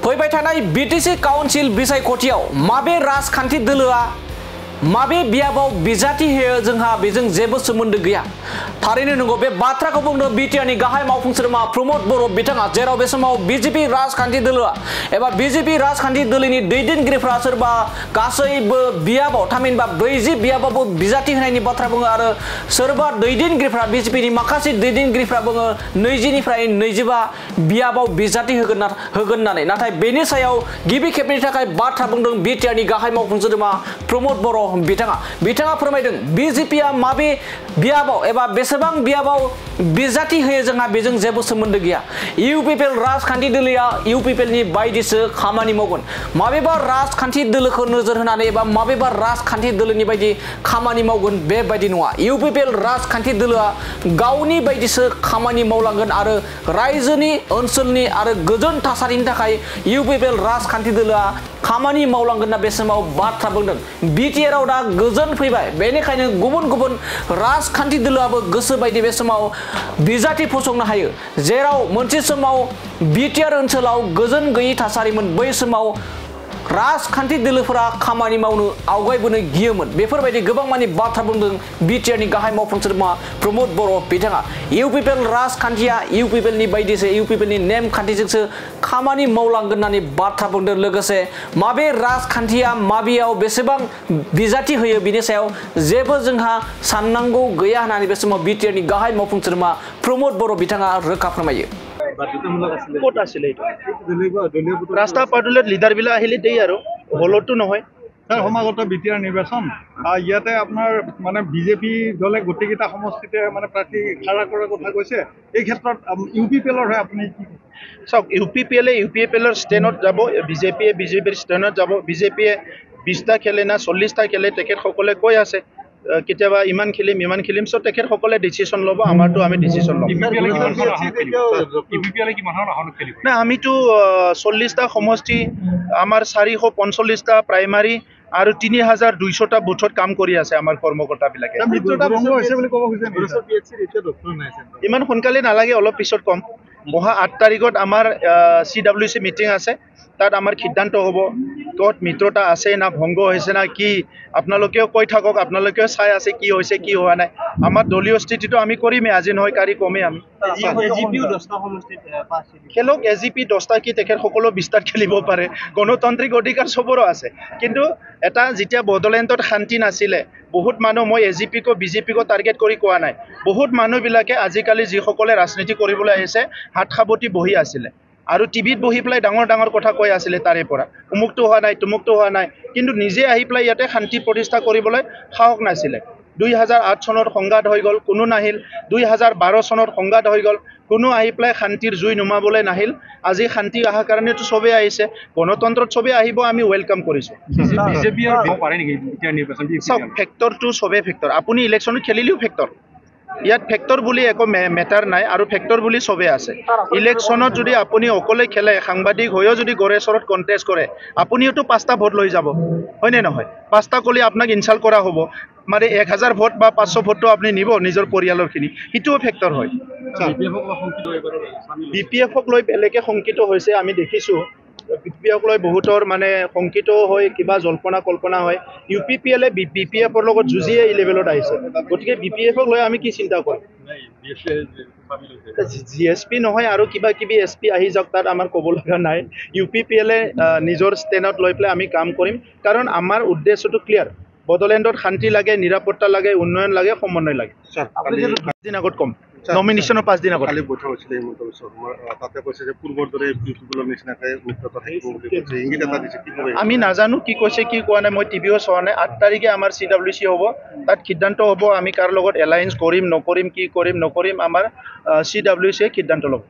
फैबाय थानाय BTC council बिसायख'थियाव माबे राजखान्थि दोलोआ माबे बियाबाव बिजाथि होयो जोंहा बेजों जेबो सोमोन्दो गैया थारैनो नंगौ बे बाथ्राखौ बुंदों बिटिआरनि गाहाय मावफुं सोद्रोमा प्रमद बर' बिथाङा जेराव बे समाव बिजेपि राजखान्थि दोलोआ एबा बिजेपि राजखान्थि दोलोनि दैदेनगिरिफ्रा सोरबा गासैबो बियाबाव थामहिनबा 40 बियाबावबो बिजाथि होनायनि बाथ्रा बुङो आरो सोरबा दैदेनगिरिफ्रा बिजेपिनि माखासे दैदेनगिरिफ्रा बुङो 20 निफ्राय 25 बियाबाव बिजाथि होगोन होननानै नाथाय बेनि सायाव गिबि खेबनि थाखाय बाथ्रा बुंदों बिटिआरनि गाहाय मावफुं सोद्रोमा प्रमद बर' बिथाङा फोरमायदों बिजेपिआ माबे बियाबाव एबा बेसेबां बियाबाव बिजाथि होयो जोंहा बेजों जेबो सोमोन्दो गैया इउपिपिएल राजखान्थि दोलोआ इउपिपिएलनि बायदिसो खामानि मावगोन माबेबा राजखान्थि दोलोखौ नोजोर होनानै एबा माबेबा राजखान्थि दोलोनि बायदि खामानि मावगोन बेबायदि नङा इउपिपिएल राजखान्थि दोलोआ गावनि बायदिसो खामानि मावलांगोन आरो रायजोनि ओनसोलनि आरो गोजोन थासारिनि थाखाय इउपिपिएल राजखान्थि दोलोआ खामानि मावलांगोन ना बे समाव बाथ्रा बुंदों बिटिआरआव दा गोजोन फैबाय बेनिखायनो गुबुन राजखान्थि दोलोआबो गोसो बायदि बे समाव बिजाथि फसंनो हायो जेराव मोनसे समाव बिटिआर ओनसोलाव गोजोन गैयै थासारिमोन बै समाव राजखान्थि दोलोफोरा खामानि मावनो आवगायबोनो गियोमोन बेफोरबायदि गोबां मानि बाथ्रा बुंदों बिटिआरनि गाहाय मावफुं सोद्रोमा प्रमद बर' बिथाङा इउपिपिएल राजखान्थिया इउपिपिएलनि बायदिसो इउपिपिएलनि नेम खान्थिजोंसो खामानि मावलांगोन होननानै बाथ्रा बुंदों लोगोसे माबे राजखान्थिया माबेयाव बेसेबां बिजाथि होयो बिनि सायाव जेबो जोंहा साननांगौ गैया होननानै बे समाव बिटिआरनि गाहाय मावफुं सोद्रोमा प्रमद बर' बिथाङा रोखा फोरमायो ক'ত আছিলে ৰাস্তা পাদুলত লিডাৰবিলাক আহিলে দেই আৰু হলতো নহয় সমাগত বিটিআৰ নিৰ্বাচন ইয়াতে আপোনাৰ মানে বিজেপি দলে গোটেইকেইটা সমষ্টিতে মানে প্ৰাৰ্থী খাৰা কৰাৰ কথা কৈছে এই ক্ষেত্ৰত ইউপিপিএলৰ হয় আপুনি কি চাওক ইউপিপিএলৰ ষ্টেণ্ডত যাব বিজেপিৰ ষ্টেণ্ডত যাব বিজেপিয়ে 20টা খেলে না 40টা খেলে তেখেতসকলে কৈ আছে কেতিয়াবা ইমান খেলিম সো তেখেতসকলে ডিসিশন ল'ব আমাৰটো আমি ডিসিশন ল'ম না আমিতো 40টা সমষ্টি আমাৰ 445টা প্ৰাইমাৰী আৰু 3200টা বুথত কাম কৰি আছে আমাৰ কৰ্মকৰ্তাবিলাকে ইমান সোনকালে নালাগে অলপ পিছত কম মহা 8 তাৰিখত আমাৰ CWC মিটিং আছে তাত আমাৰ সিদ্ধান্ত হ'ব ক'ত মিত্ৰতা আছে না ভংগ হৈছে না কি আপোনালোকেও কৈ থাকক আপোনালোকেও চাই আছে কি হৈছে কি হোৱা নাই আমাৰ দলীয় স্থিতিটো আমি কৰিমে আজি নহয় কালি কমে আমি এজিপিও 10টা সমষ্টিত খেলক এজিপি 10টা কি তেখেত সকলো 20টাত খেলিব পাৰে গণতান্ত্ৰিক অধিকাৰ সবৰো আছে কিন্তু এটা যেতিয়া বদলেণ্ডত শান্তি নাছিলে বহুত মানুহ মই এজিপিকো বিজেপিকো টাৰ্গেট কৰি কোৱা নাই বহুত মানুহবিলাকে আজিকালি যিসকলে ৰাজনীতি কৰিবলৈ আহিছে হাত খাবতি বহি আছিলে আৰু টিভিত বহি প্লাই ডাঙৰ কথা কৈ আছিল তাৰে পৰা উমুকটো হোৱা নাই তুমুকটো হোৱা নাই কিন্তু নিজে আহি প্লাই ইয়াতে শান্তি প্ৰতিষ্ঠা কৰিবলৈ সাহস নাছিলে 2008 চনত সংঘাত হৈ গল কোনো নাহিল 2012 চনত সংঘাত হৈ গল কোনো আহি প্লাই শান্তিৰ জুই নুমাবলৈ নাহিল আজি শান্তি আহা কাৰণেটো সবে আহিছে গণতন্ত্ৰত সবে আহিব আমি ওয়েলকাম কৰিছো বিজেপি পাৰে নেকি বিটিআৰ নিৰ্বাচন ফেক্টৰটো সবে ফেক্টৰ আপুনি ইলেকশ্যন খেলিলেও ফেক্টৰ ইয়াত ফেক্টৰ বুলি একো মেটাৰ নাই আৰু ফেক্টৰ বুলি সবে আছে ইলেকশ্যনত যদি আপুনি অকলে খেলে সাংবাদিক হৈও যদি গৰেশ্বৰত কন্টেষ্ট কৰে আপুনিওতো 5টা ভোট লৈ যাব হয়নে নহয় 5টা কলি আপোনাক ইনসাল্ট কৰা হ'ব মানে 1000 ভোট বা 500 ভোটটো আপুনি নিব নিজৰ পৰিয়ালৰখিনি হিটোও ফেক্টৰ হয় বিপিএফক লৈ বেলেগে সংকিত হৈছে আমি দেখিছো বিপিএফক লৈ বহুতৰ মানে সংকিত হৈ কিবা জল্পনা কল্পনা হয় ইউপিপিএলে বিপিএফৰ লগত যুজিয়ে এই লেভেলত আহিছে গতিকে বিপিএফক লৈ আমি কি চিন্তা কৰিম জিএসপি নহয় আৰু কিবা কিবি এসপি আহি যাওক তাত আমাৰ ক'ব লগা নাই ইউপিপিএলে নিজৰ ষ্টেণ্ডত লৈ পেলাই আমি কাম কৰিম কাৰণ আমাৰ উদ্দেশ্যটো ক্লিয়াৰ বদলেণ্ডত শান্তি লাগে নিৰাপত্তা লাগে উন্নয়ন লাগে সমন্বয় লাগে দিন আগত কম নমিনেশনৰ 5 দিন আগত কালি বৈঠক হৈছিল তাতে কৈছে যে পূৰ্বৰ দৰে ইউপিপিএলৰ নিচিনাকৈ মিত্ৰতা থাকিব বুলি কৈছে ইংগিত এটা দিছে কি আমি নাজানো কি কৈছে কি কোৱা নাই মই টিভিও চোৱা নাই 8 তাৰিখে আমাৰ CWC হ'ব তাত সিদ্ধান্ত হ'ব আমি কাৰ লগত এলায়েন্স কৰিম নকৰিম কি কৰিম নকৰিম আমাৰ CWC সিদ্ধান্ত ল'ব